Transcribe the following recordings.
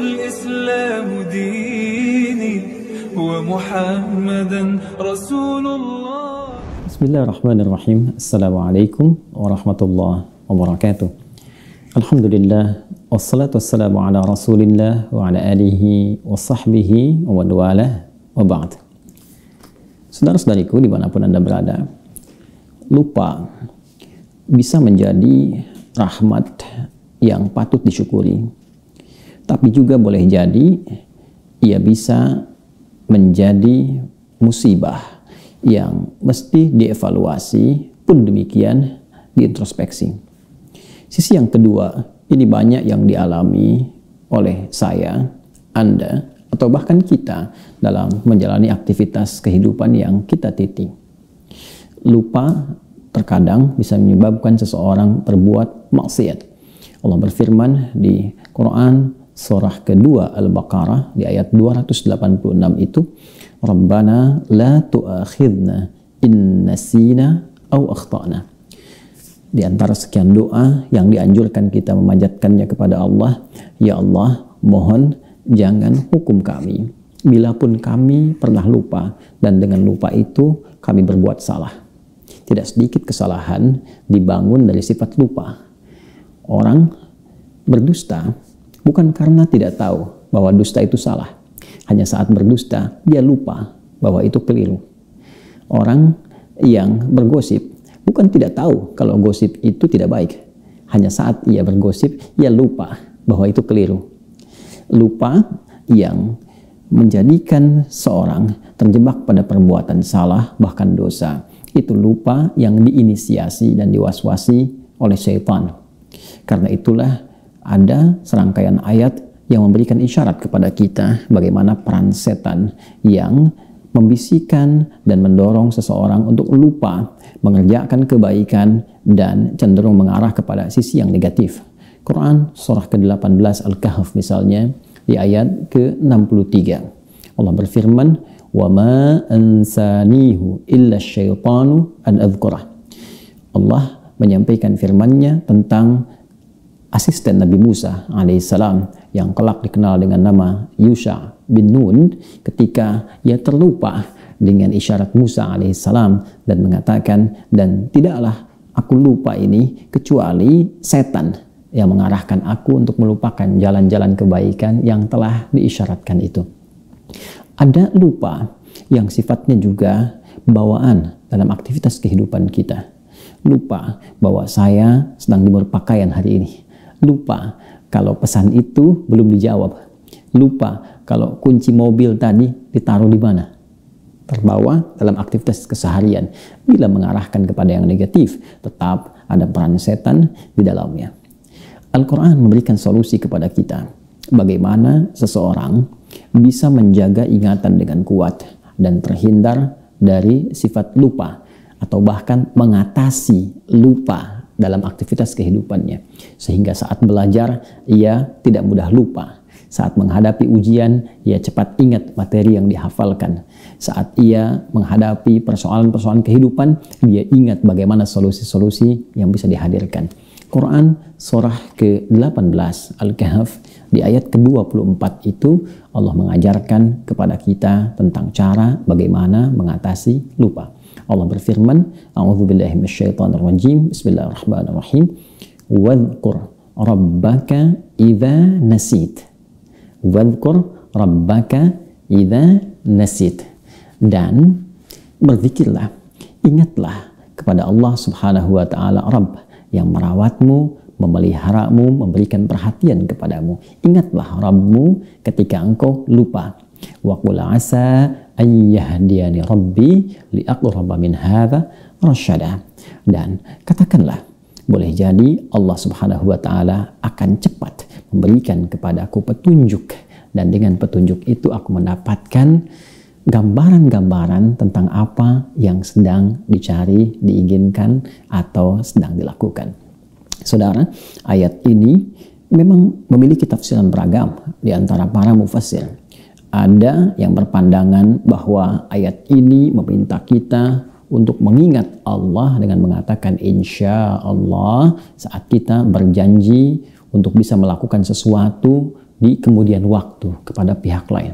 الإسلام ديني ومحمدا رسول الله. بسم الله الرحمن الرحيم. السلام عليكم ورحمة الله وبركاته. الحمد لله والصلاة والسلام على رسول الله وعلى آله وصحبه ومن والاه وبعد. Saudara-saudariku dimanapun Anda berada, lupa bisa menjadi rahmat yang patut disyukuri, tapi juga boleh jadi ia bisa menjadi musibah yang mesti dievaluasi, pun demikian diintrospeksi. Sisi yang kedua, ini banyak yang dialami oleh saya, Anda, atau bahkan kita dalam menjalani aktivitas kehidupan yang kita titi. Lupa terkadang bisa menyebabkan seseorang berbuat maksiat. Allah berfirman di Quran surah kedua Al-Baqarah di ayat 286 itu, Rabbana la tu'akhidna in nasina aw akhtana. Di antara sekian doa yang dianjurkan kita memanjatkannya kepada Allah, ya Allah, mohon jangan hukum kami bila pun kami pernah lupa dan dengan lupa itu kami berbuat salah. Tidak sedikit kesalahan dibangun dari sifat lupa. Orang berdusta bukan karena tidak tahu bahwa dusta itu salah. Hanya saat berdusta dia lupa bahwa itu keliru. Orang yang bergosip bukan tidak tahu kalau gosip itu tidak baik. Hanya saat ia bergosip ia lupa bahwa itu keliru. Lupa yang menjadikan seorang terjebak pada perbuatan salah bahkan dosa. Itu lupa yang diinisiasi dan diwaswasi oleh syaitan. Karena itulah ada serangkaian ayat yang memberikan isyarat kepada kita bagaimana peran setan yang membisikkan dan mendorong seseorang untuk lupa mengerjakan kebaikan dan cenderung mengarah kepada sisi yang negatif. Quran surah ke-18 Al-Kahf misalnya di ayat ke-63. Allah berfirman, "Wa ma ansanihu illa syaitanu an adzkurah." Allah menyampaikan firman-Nya tentang asisten Nabi Musa alaihissalam yang kelak dikenal dengan nama Yusha bin Nun, ketika ia terlupa dengan isyarat Musa alaihissalam dan mengatakan, dan tidaklah aku lupa ini kecuali setan yang mengarahkan aku untuk melupakan jalan-jalan kebaikan yang telah diisyaratkan itu. Ada lupa yang sifatnya juga bawaan dalam aktivitas kehidupan kita. Lupa bahwa saya sedang dimur pakaian hari ini. Lupa kalau pesan itu belum dijawab. Lupa kalau kunci mobil tadi ditaruh di mana. Terbawa dalam aktivitas keseharian. Bila mengarahkan kepada yang negatif, tetap ada peran setan di dalamnya. Al-Quran memberikan solusi kepada kita. Bagaimana seseorang bisa menjaga ingatan dengan kuat dan terhindar dari sifat lupa. Atau bahkan mengatasi lupa dalam aktivitas kehidupannya. Sehingga saat belajar, ia tidak mudah lupa. Saat menghadapi ujian, ia cepat ingat materi yang dihafalkan. Saat ia menghadapi persoalan-persoalan kehidupan, dia ingat bagaimana solusi-solusi yang bisa dihadirkan. Quran surah ke-18 Al-Kahf di ayat ke-24 itu Allah mengajarkan kepada kita tentang cara bagaimana mengatasi lupa. Allah berfirman, A'udzubillahi minasyaitonir rajim. Bismillahirrahmanirrahim. Wadhkur rabbaka idza nasit. Wadhkur rabbaka idza nasit. Dan berzikirlah, ingatlah kepada Allah Subhanahu wa taala Rabb yang merawatmu, memeliharamu, memberikan perhatian kepadamu. Ingatlah Rabbmu ketika engkau lupa. Wa qul asa an yahdiyani rabbi li aqraba min hadza rasyada. Dan katakanlah, boleh jadi Allah Subhanahu wa taala akan cepat memberikan kepadaku petunjuk, dan dengan petunjuk itu aku mendapatkan gambaran-gambaran tentang apa yang sedang dicari, diinginkan, atau sedang dilakukan. Saudara, ayat ini memang memiliki tafsiran beragam di antara para mufassir. Ada yang berpandangan bahwa ayat ini meminta kita untuk mengingat Allah dengan mengatakan insya Allah saat kita berjanji untuk bisa melakukan sesuatu di kemudian waktu kepada pihak lain.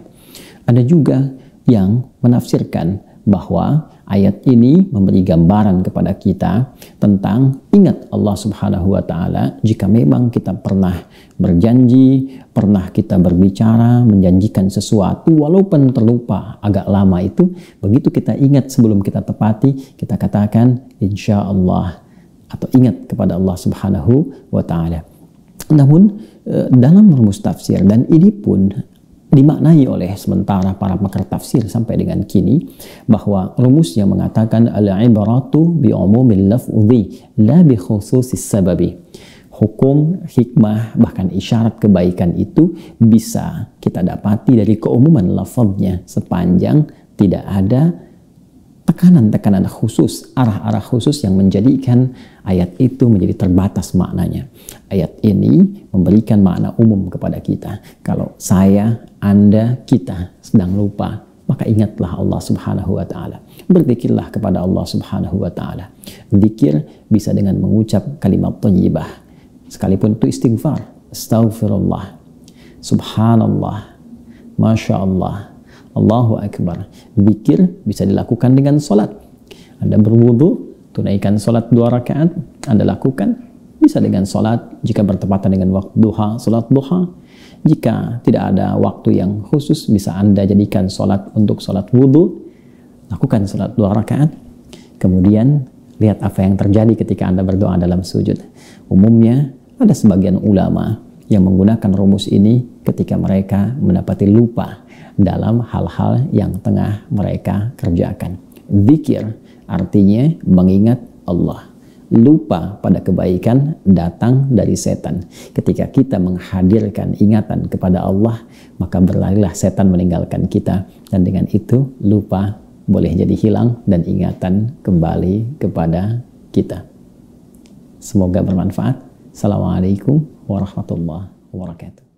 Ada juga yang menafsirkan bahwa ayat ini memberi gambaran kepada kita tentang ingat Allah Subhanahu wa Ta'ala jika memang kita pernah berjanji, pernah kita berbicara, menjanjikan sesuatu, walaupun terlupa agak lama itu, begitu kita ingat sebelum kita tepati, kita katakan insya Allah atau ingat kepada Allah Subhanahu wa Ta'ala. Namun dalam rumus tafsir, dan ini pun dimaknai oleh sementara para pakar tafsir sampai dengan kini, bahwa rumus yang mengatakan al-ibratu bi umumil lafzi la bi khususis sababi. Hukum, hikmah, bahkan isyarat kebaikan itu bisa kita dapati dari keumuman lafaznya sepanjang tidak ada tekanan-tekanan khusus, arah-arah khusus yang menjadikan ayat itu menjadi terbatas maknanya. Ayat ini memberikan makna umum kepada kita. Kalau saya, Anda, kita sedang lupa, maka ingatlah Allah Subhanahu wa Ta'ala. Berzikirlah kepada Allah Subhanahu wa Ta'ala. Zikir bisa dengan mengucap kalimat thayyibah, sekalipun itu istighfar. Astaghfirullah, subhanallah, masya Allah, Allahu Akbar. Zikir bisa dilakukan dengan sholat. Anda berwudu, tunaikan sholat 2 rakaat, Anda lakukan. Bisa dengan sholat, jika bertepatan dengan waktu duha, sholat duha. Jika tidak ada waktu yang khusus, bisa Anda jadikan sholat untuk sholat wudu. Lakukan sholat 2 rakaat. Kemudian, lihat apa yang terjadi ketika Anda berdoa dalam sujud. Umumnya, ada sebagian ulama yang menggunakan rumus ini ketika mereka mendapati lupa dalam hal-hal yang tengah mereka kerjakan. Zikir artinya mengingat Allah. Lupa pada kebaikan datang dari setan. Ketika kita menghadirkan ingatan kepada Allah, maka berlarilah setan meninggalkan kita. Dan dengan itu lupa boleh jadi hilang dan ingatan kembali kepada kita. Semoga bermanfaat. Assalamualaikum warahmatullahi wabarakatuh.